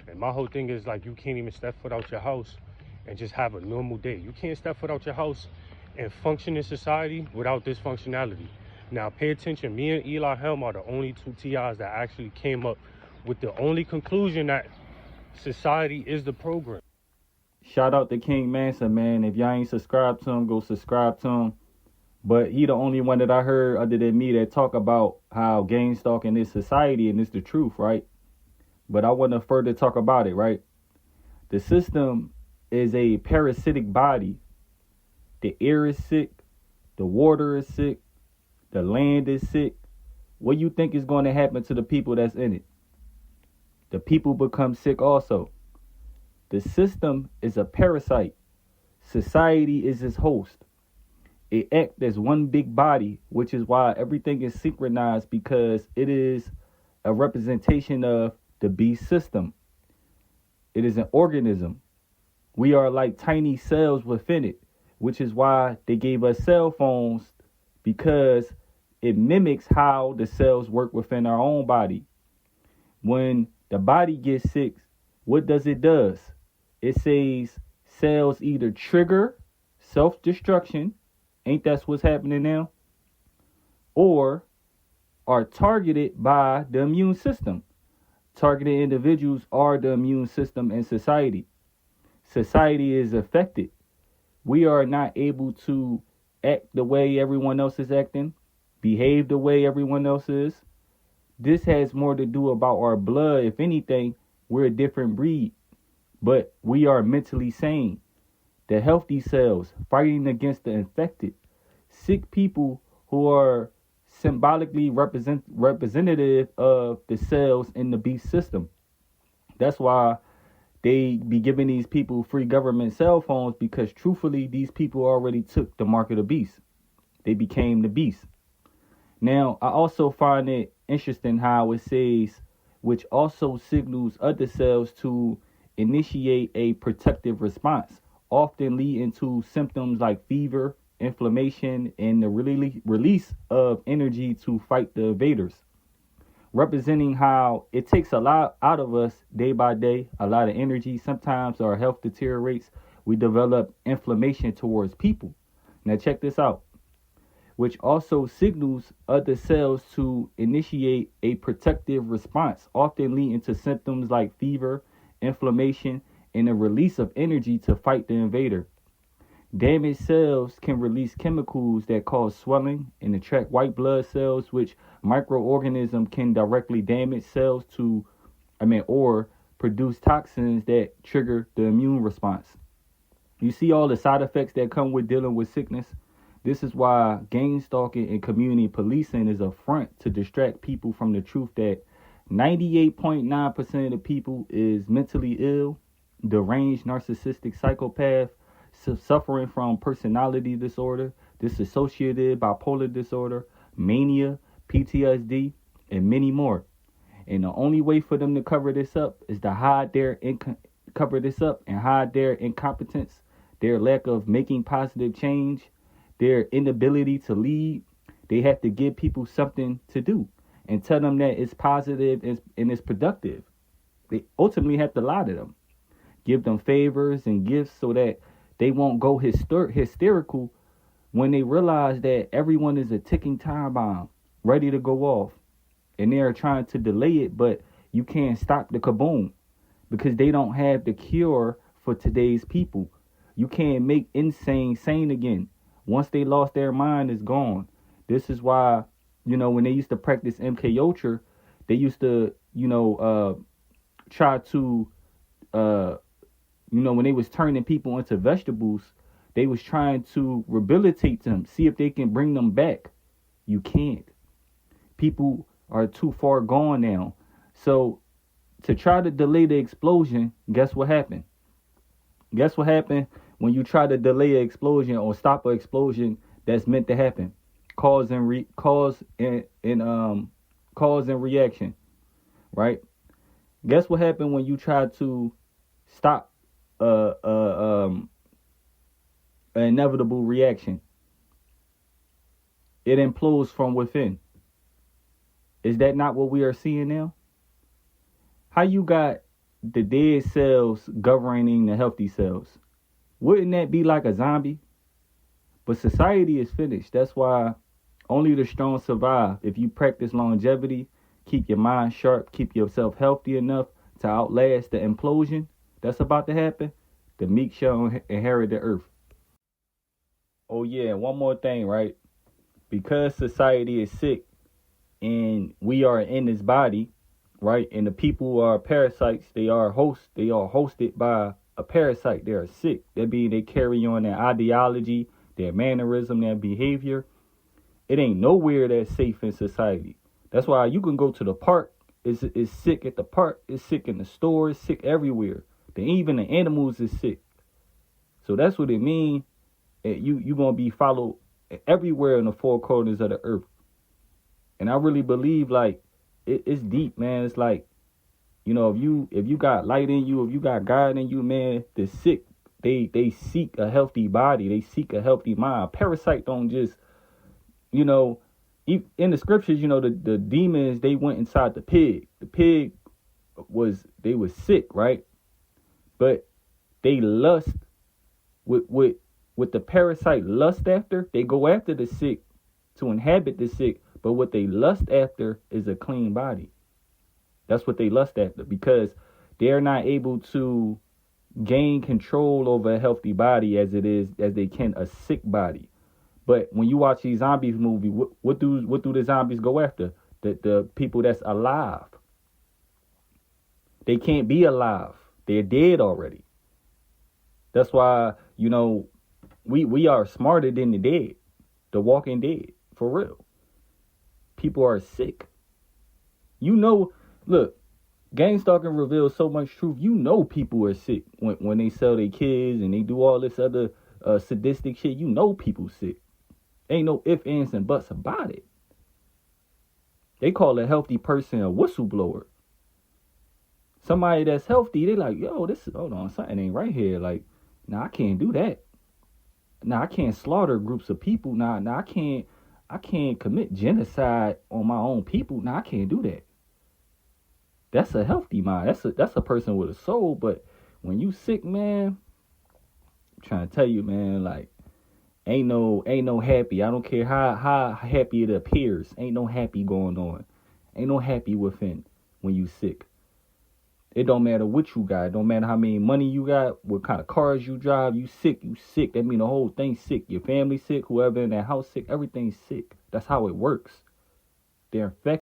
And my whole thing is like, you can't even step foot out your house and just have a normal day. You can't step foot out your house and function in society without this functionality. Now, pay attention. Me and Eli Helm are the only two TIs that actually came up with the only conclusion that society is the program. Shout out to King Manson, man. If y'all ain't subscribed to him, go subscribe to him. But he the only one that I heard other than me that talk about how Gangstalking is society and it's the truth, right? But I want to further talk about it, right? The system is a parasitic body. The air is sick. The water is sick. The land is sick. What do you think is going to happen to the people that's in it? The people become sick also. The system is a parasite. Society is its host. It acts as one big body, which is why everything is synchronized, because it is a representation of the beast system. It is an organism. We are like tiny cells within it, which is why they gave us cell phones, because it mimics how the cells work within our own body. When the body gets sick, what does it does? It says cells either trigger self-destruction, ain't that what's happening now? Or are targeted by the immune system. Targeted individuals are the immune system in society. Society is affected. We are not able to act the way everyone else is acting, behave the way everyone else is. This has more to do about our blood. If anything, we're a different breed, but we are mentally sane. The healthy cells fighting against the infected. Sick people who are symbolically representative of the cells in the beast system. That's why they be giving these people free government cell phones, because truthfully, these people already took the mark of the beast. They became the beast. Now, I also find it interesting how it says, which also signals other cells to initiate a protective response, often leading to symptoms like fever, inflammation, and the release of energy to fight the invaders, representing how it takes a lot out of us day by day, a lot of energy. Sometimes our health deteriorates. We develop inflammation towards people. Now check this out, which also signals other cells to initiate a protective response, often leading to symptoms like fever, inflammation, and a release of energy to fight the invader. Damaged cells can release chemicals that cause swelling and attract white blood cells, which microorganisms can directly damage cells or produce toxins that trigger the immune response. You see all the side effects that come with dealing with sickness. This is why gang stalking and community policing is a front to distract people from the truth that 98.9% of the people is mentally ill, deranged, narcissistic psychopath, suffering from personality disorder, dissociative bipolar disorder, mania, PTSD, and many more. And the only way for them to cover this up is to hide their incompetence, their lack of making positive change, their inability to lead. They have to give people something to do and tell them that it's positive and it's productive. They ultimately have to lie to them, give them favors and gifts so that they won't go hysterical when they realize that everyone is a ticking time bomb ready to go off, and they are trying to delay it, but you can't stop the kaboom because they don't have the cure for today's people. You can't make insane sane again. Once they lost their mind, it's gone. This is why, when they used to practice MK Ultra, they used to, try to, when they was turning people into vegetables, they was trying to rehabilitate them, see if they can bring them back. You can't. People are too far gone now. So to try to delay the explosion, guess what happened? Guess what happened when you try to delay an explosion or stop an explosion that's meant to happen? Cause and reaction, right? Guess what happened when you try to stop an inevitable reaction? It implodes from within. Is that not what we are seeing now? How you got the dead cells governing the healthy cells. Wouldn't that be like a zombie? But society is finished. That's why only the strong survive. If you practice longevity, keep your mind sharp, keep yourself healthy enough to outlast the implosion that's about to happen, the meek shall inherit the earth. Oh yeah, one more thing, right? Because society is sick and we are in this body, right? And the people who are parasites, they are hosted by a parasite. They are sick. That means they carry on their ideology, their mannerism, their behavior. It ain't nowhere that's safe in society. That's why you can go to the park. It's sick at the park. It's sick in the store. It's sick everywhere. Even the animals is sick. So that's what it means. You gonna be followed everywhere in the four corners of the earth. And I really believe like it's deep, man. It's like, if you got light in you, if you got God in you, man, the sick, they seek a healthy body. They seek a healthy mind. Parasite don't just, in the scriptures, the demons, they went inside the pig. The pig was sick, right? But they lust with the parasite lust after. They go after the sick to inhabit the sick. But what they lust after is a clean body. That's what they lust after, because they're not able to gain control over a healthy body as they can a sick body. But when you watch these zombies movie, what do the zombies go after? The people that's alive. They can't be alive. They're dead already. That's why, we are smarter than the dead, the walking dead, for real. People are sick. Look, Gangstalking reveals so much truth. People are sick when they sell their kids and they do all this other sadistic shit. People sick. Ain't no ifs, ands, and buts about it. They call a healthy person a whistleblower. Somebody that's healthy, they like, yo, hold on, something ain't right here. Like, I can't do that. I can't slaughter groups of people. I can't commit genocide on my own people. I can't do that. That's a healthy mind. That's a person with a soul. But when you sick, man, I'm trying to tell you, man, like, ain't no happy. I don't care how happy it appears. Ain't no happy going on. Ain't no happy within when you sick. It don't matter what you got. It don't matter how many money you got, what kind of cars you drive. You sick. That mean the whole thing's sick. Your family sick, whoever in that house sick, everything's sick. That's how it works. They're infected.